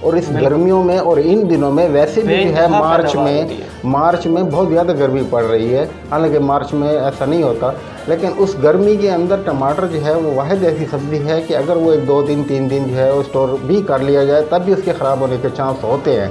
اور اس گرمیوں میں اور ان دنوں میں ویسے بھی جو ہے مارچ میں بہت زیادہ گرمی پڑ رہی ہے، حالانکہ مارچ میں ایسا نہیں ہوتا، لیکن اس گرمی کے اندر ٹماٹر جو ہے وہ واحد ایسی سبزی ہے کہ اگر وہ 1 2 دن 3 دن جو ہے وہ اسٹور بھی کر لیا جائے تب بھی اس کے خراب ہونے کے چانس ہوتے ہیں۔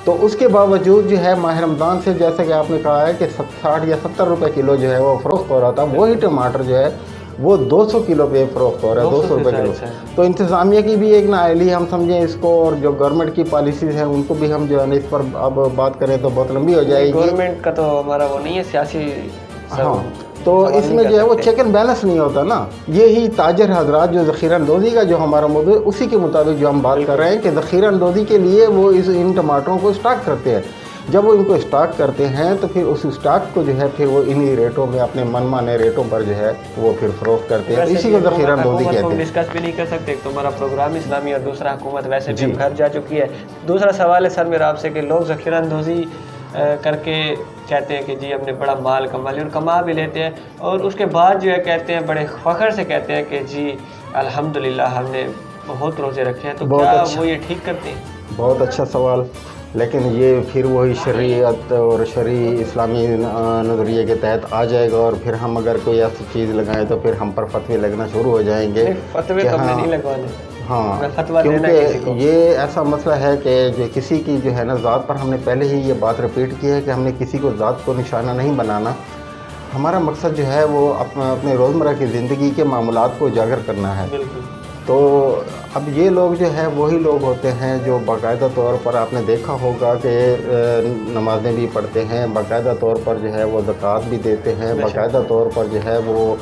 تو اس کے باوجود جو ہے ماہ رمضان سے جیسا کہ آپ نے کہا ہے کہ 60 یا 70 روپے کلو جو ہے وہ فروخت ہو رہا تھا، وہی ٹماٹر جو ہے وہ 200 کلو پہ فروخت ہو رہا ہے، 200 روپے کلو۔ تو انتظامیہ کی بھی ایک نااہلی ہم سمجھیں اس کو، اور جو گورنمنٹ کی پالیسیز ہیں ان کو بھی ہم جو ہے نا اس پر اب بات کریں تو بہت لمبی ہو جائے گی۔ گورنمنٹ کا تو ہمارا وہ نہیں ہے سیاسی، ہاں، تو اس میں جو ہے وہ چیک اینڈ بیلنس نہیں ہوتا نا۔ یہی تاجر حضرات جو ذخیرہ اندوزی کا جو ہمارا موضوع ہے اسی کے مطابق جو ہم بات کر رہے ہیں کہ ذخیرہ اندوزی کے لیے وہ ان ٹماٹروں کو اسٹاک کرتے ہیں۔ جب وہ ان کو اسٹاک کرتے ہیں تو پھر اس اسٹاک کو جو ہے پھر وہ انہی ریٹوں میں اپنے من مانے ریٹوں پر جو ہے وہ پھر فروخت کرتے ہیں، اسی کو ذخیرہ اندوزی کہتے ہیں۔ ڈسکس بھی نہیں کر سکتے، تمہارا پروگرام اسلامی اور دوسرا حکومت ویسے بھی گھر جا چکی ہے۔ دوسرا سوال ہے سر میرا آپ سے کہ لوگ ذخیرہ اندوزی کر کے کہتے ہیں کہ جی ہم نے بڑا مال کما لیا، اور کما بھی لیتے ہیں، اور اس کے بعد جو ہے کہتے ہیں بڑے فخر سے کہتے ہیں کہ جی الحمدللہ ہم نے بہت روزے رکھے ہیں، تو کیا وہ یہ ٹھیک کرتے ہیں؟ بہت اچھا سوال، لیکن یہ پھر وہی شریعت اور شرعی اسلامی نظریے کے تحت آ جائے گا، اور پھر ہم اگر کوئی ایسی چیز لگائیں تو پھر ہم پر فتوے لگنا شروع ہو جائیں گے۔ فتوے تو ہم نے نہیں لگوانے، ہاں، کیونکہ یہ ایسا مسئلہ ہے کہ جو کسی کی جو ہے نا ذات پر ہم نے پہلے ہی یہ بات ریپیٹ کی ہے کہ ہم نے کسی کو ذات کو نشانہ نہیں بنانا۔ ہمارا مقصد جو ہے وہ اپنے روزمرہ کی زندگی کے معاملات کو اجاگر کرنا ہے۔ تو اب یہ لوگ جو ہے وہی لوگ ہوتے ہیں جو باقاعدہ طور پر آپ نے دیکھا ہوگا کہ نمازیں بھی پڑھتے ہیں، باقاعدہ طور پر جو ہے وہ زکوٰۃ بھی دیتے ہیں، باقاعدہ طور پر جو ہے وہ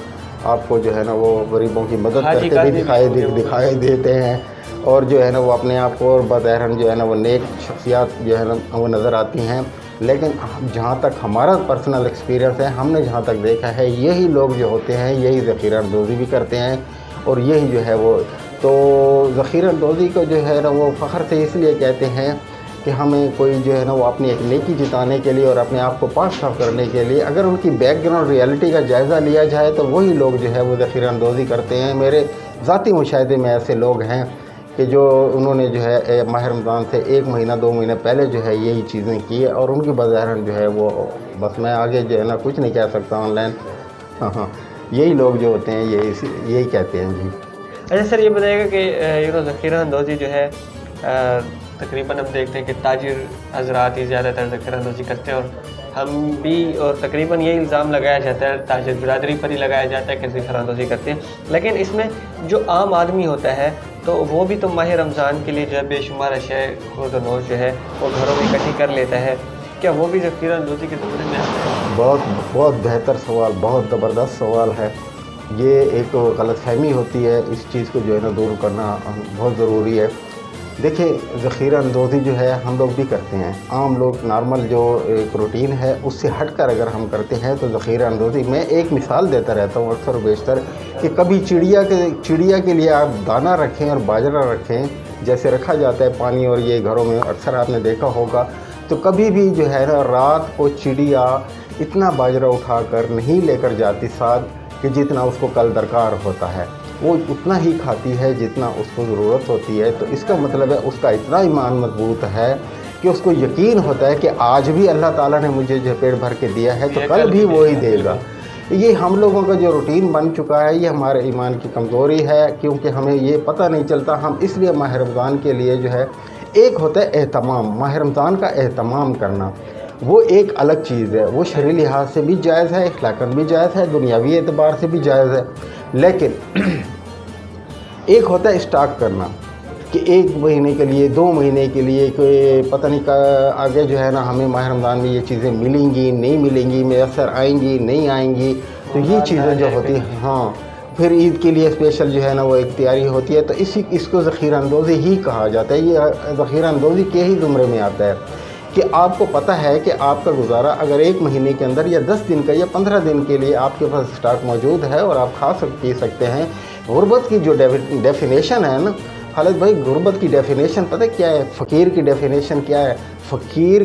آپ کو جو ہے نا وہ غریبوں کی مدد کرتے بھی دکھائی دیتے ہیں، اور جو ہے نا وہ اپنے آپ کو بظاہراً جو ہے نا وہ نیک شخصیات جو ہے نا وہ نظر آتی ہیں۔ لیکن جہاں تک ہمارا پرسنل ایکسپیرینس ہے، ہم نے جہاں تک دیکھا ہے یہی لوگ جو ہوتے ہیں یہی ذخیرہ اندوزی بھی کرتے ہیں، اور یہی جو ہے وہ تو ذخیرہ اندوزی کو جو ہے نا وہ فخر سے اس لیے کہتے ہیں کہ ہمیں کوئی جو ہے نا وہ اپنی ایک نیکی جتانے کے لیے اور اپنے آپ کو پاک صاف کرنے کے لیے اگر ان کی بیک گراؤنڈ ریئلٹی کا جائزہ لیا جائے تو وہی لوگ جو ہے وہ ذخیرہ اندوزی کرتے ہیں۔ میرے ذاتی مشاہدے میں ایسے لوگ ہیں کہ جو انہوں نے جو ہے ماہ رمضان سے 1 مہینہ 2 مہینے پہلے جو ہے یہی چیزیں کی ہے، اور ان کی بظاہراً جو ہے وہ بس میں آگے جو ہے نا کچھ نہیں کہہ سکتا آن لائن۔ ہاں، یہی لوگ جو ہوتے ہیں یہی کہتے ہیں۔ جی اچھا سر، یہ بتائیے گا کہ ذخیرہ اندوزی جو ہے تقریباً ہم دیکھتے ہیں کہ تاجر حضرات ہی زیادہ تر ذخیرہ اندوزی کرتے ہیں، اور ہم بھی، اور تقریباً یہ الزام لگایا جاتا ہے تاجر برادری پر ہی لگایا جاتا ہے کہ ذخیرہ اندوزی کرتے ہیں، لیکن اس میں جو عام آدمی ہوتا ہے تو وہ بھی تو ماہ رمضان کے لیے جو ہے بے شمار اشیاء خرد و نوش جو ہے وہ گھروں میں اکٹھی کر لیتا ہے، کیا وہ بھی ذخیرہ اندوزی کے زمرے میں آتا ہے؟ بہت بہتر سوال، بہت زبردست سوال ہے۔ یہ ایک غلط فہمی ہوتی ہے، اس چیز کو جو ہے نا دور کرنا بہت ضروری ہے۔ دیکھیں، ذخیرہ اندوزی جو ہے ہم لوگ بھی کرتے ہیں، عام لوگ نارمل جو ایک روٹین ہے اس سے ہٹ کر اگر ہم کرتے ہیں تو ذخیرہ اندوزی میں ایک مثال دیتا رہتا ہوں اکثر و بیشتر کہ کبھی چڑیا کے لیے آپ دانہ رکھیں اور باجرہ رکھیں، جیسے رکھا جاتا ہے پانی اور یہ گھروں میں اکثر آپ نے دیکھا ہوگا، تو کبھی بھی جو ہے نا رات کو چڑیا اتنا باجرہ اٹھا کر نہیں لے کر جاتی ساتھ کہ جتنا اس کو کل درکار ہوتا ہے، وہ اتنا ہی کھاتی ہے جتنا اس کو ضرورت ہوتی ہے۔ تو اس کا مطلب ہے اس کا اتنا ایمان مضبوط ہے کہ اس کو یقین ہوتا ہے کہ آج بھی اللہ تعالیٰ نے مجھے جو پیٹ بھر کے دیا ہے تو کل بھی وہی دے گا۔ یہ ہم لوگوں کا جو روٹین بن چکا ہے، یہ ہمارے ایمان کی کمزوری ہے، کیونکہ ہمیں یہ پتہ نہیں چلتا۔ ہم اس لیے ماہ رمضان کے لیے جو ہے ایک ہوتا ہے اہتمام، ماہ رمضان کا اہتمام کرنا، وہ ایک الگ چیز ہے، وہ شرعی لحاظ سے بھی جائز ہے، اخلاقاً بھی جائز ہے، دنیاوی اعتبار سے بھی جائز ہے۔ لیکن ایک ہوتا ہے اسٹاک کرنا کہ 1 مہینے کے لیے 2 مہینے کے لیے کوئی پتہ نہیں آگے جو ہے نا ہمیں ماہ رمضان میں یہ چیزیں ملیں گی نہیں ملیں گی، میسر آئیں گی نہیں آئیں گی، تو یہ چیزیں جو ہوتی ہیں، ہاں، پھر عید کے لیے اسپیشل جو ہے نا وہ ایک تیاری ہوتی ہے، تو اس کو ذخیرہ اندوزی ہی کہا جاتا ہے۔ یہ ذخیرہ اندوزی کے ہی زمرے میں آتا ہے کہ آپ کو پتہ ہے کہ آپ کا گزارا اگر 1 مہینے کے اندر یا 10 دن کا یا 15 دن کے لیے آپ کے پاس اسٹاک موجود ہے اور آپ پی سکتے ہیں۔ غربت کی جو ڈیفینیشن ہے نا خالد بھائی، غربت کی ڈیفینیشن پتہ کیا ہے؟ فقیر کی ڈیفینیشن کیا ہے؟ فقیر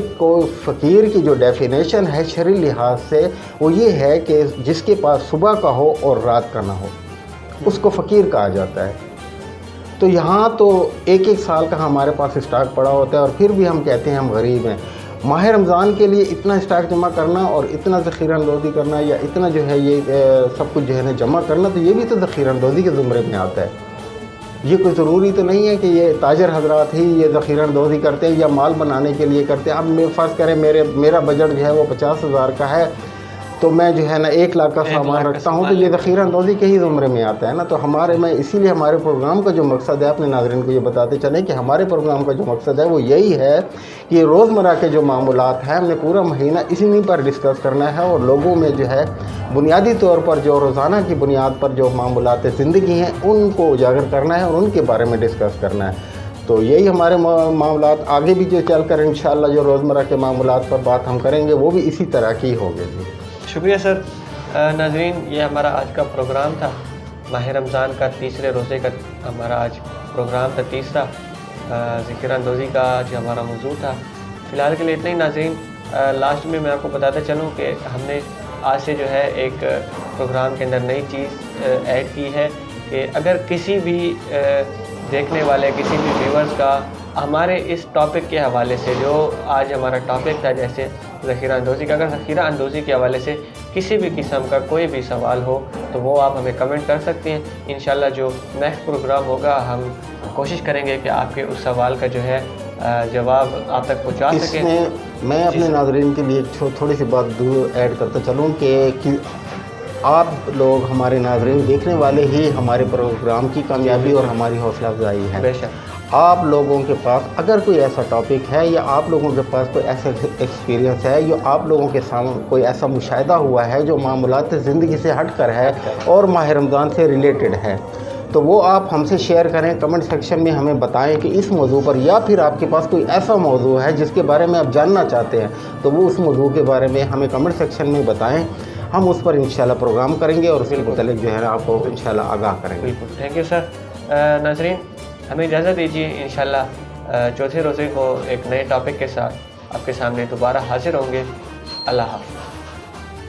کی جو ڈیفینیشن ہے شرعی لحاظ سے وہ یہ ہے کہ جس کے پاس صبح کا ہو اور رات کا نہ ہو، اس کو فقیر کہا جاتا ہے۔ تو یہاں تو ایک ایک سال کا ہمارے پاس اسٹاک پڑا ہوتا ہے، اور پھر بھی ہم کہتے ہیں ہم غریب ہیں۔ ماہ رمضان کے لیے اتنا اسٹاک جمع کرنا اور اتنا ذخیرہ اندوزی کرنا، یا اتنا جو ہے یہ سب کچھ جو ہے نا جمع کرنا، تو یہ بھی تو ذخیرہ اندوزی کے زمرے میں آتا ہے۔ یہ کوئی ضروری تو نہیں ہے کہ یہ تاجر حضرات ہی یہ ذخیرہ اندوزی کرتے ہیں یا مال بنانے کے لیے کرتے ہیں۔ اب میں فرض کریں میرا بجٹ جو ہے وہ 50,000 کا ہے، تو میں جو ہے نا 1 لاکھ کا سامان رکھتا ہوں، تو یہ ذخیرہ اندوزی کے ہی زمرے میں آتا ہے نا۔ تو میں اسی لیے ہمارے پروگرام کا جو مقصد ہے، اپنے ناظرین کو یہ بتاتے چلیں کہ ہمارے پروگرام کا جو مقصد ہے وہ یہی ہے کہ روزمرہ کے جو معاملات ہیں ہم نے پورا مہینہ اسی پر ڈسکس کرنا ہے، اور لوگوں میں جو ہے بنیادی طور پر جو روزانہ کی بنیاد پر جو معاملات زندگی ہیں ان کو اجاگر کرنا ہے اور ان کے بارے میں ڈسکس کرنا ہے۔ تو یہی ہمارے معاملات آگے بھی جو چل کر انشاءاللہ جو روزمرہ کے معاملات پر بات ہم کریں گے وہ بھی اسی طرح کی ہوگی جی۔ شکریہ سر۔ ناظرین، یہ ہمارا آج کا پروگرام تھا، ماہ رمضان کا تیسرے روزے کا ہمارا آج پروگرام تھا، تیسرا ذخیرہ اندوزی کا آج ہمارا موضوع تھا۔ فی الحال کے لیے اتنا ہی ناظرین۔ لاسٹ میں آپ کو بتاتا چلوں کہ ہم نے آج سے جو ہے ایک پروگرام کے اندر نئی چیز ایڈ کی ہے کہ اگر کسی بھی دیکھنے والے کسی بھی ویورز کا ہمارے اس ٹاپک کے حوالے سے، جو آج ہمارا ٹاپک تھا جیسے ذخیرہ اندوزی کا، اگر ذخیرہ اندوزی کے حوالے سے کسی بھی قسم کا کوئی بھی سوال ہو تو وہ آپ ہمیں کمنٹ کر سکتے ہیں۔ انشاءاللہ جو نیکسٹ پروگرام ہوگا ہم کوشش کریں گے کہ آپ کے اس سوال کا جو ہے جواب آپ تک پہنچا سکیں۔ اس میں میں اپنے ناظرین کے لیے تھوڑی سی بات ایڈ کرتا چلوں کہ آپ لوگ ہمارے ناظرین دیکھنے والے ہی ہمارے پروگرام کی کامیابی اور ہماری حوصلہ افزائی ہے۔ بے شک آپ لوگوں کے پاس اگر کوئی ایسا ٹاپک ہے، یا آپ لوگوں کے پاس کوئی ایسا ایکسپیرینس ہے، یا آپ لوگوں کے سامنے کوئی ایسا مشاہدہ ہوا ہے جو معاملات زندگی سے ہٹ کر ہے اور ماہ رمضان سے ریلیٹڈ ہے، تو وہ آپ ہم سے شیئر کریں، کمنٹ سیکشن میں ہمیں بتائیں کہ اس موضوع پر، یا پھر آپ کے پاس کوئی ایسا موضوع ہے جس کے بارے میں آپ جاننا چاہتے ہیں تو وہ اس موضوع کے بارے میں ہمیں کمنٹ سیکشن میں بتائیں، ہم اس پر انشاءاللہ پروگرام کریں گے اور اس کے متعلق جو ہے نا آپ کو انشاءاللہ آگاہ کریں گے۔ بالکل، تھینک یو سر۔ ناظرین، ہمیں اجازت دیجیے، انشاءاللہ چوتھے روزے کو ایک نئے ٹاپک کے ساتھ آپ کے سامنے دوبارہ حاضر ہوں گے۔ اللہ حافظ۔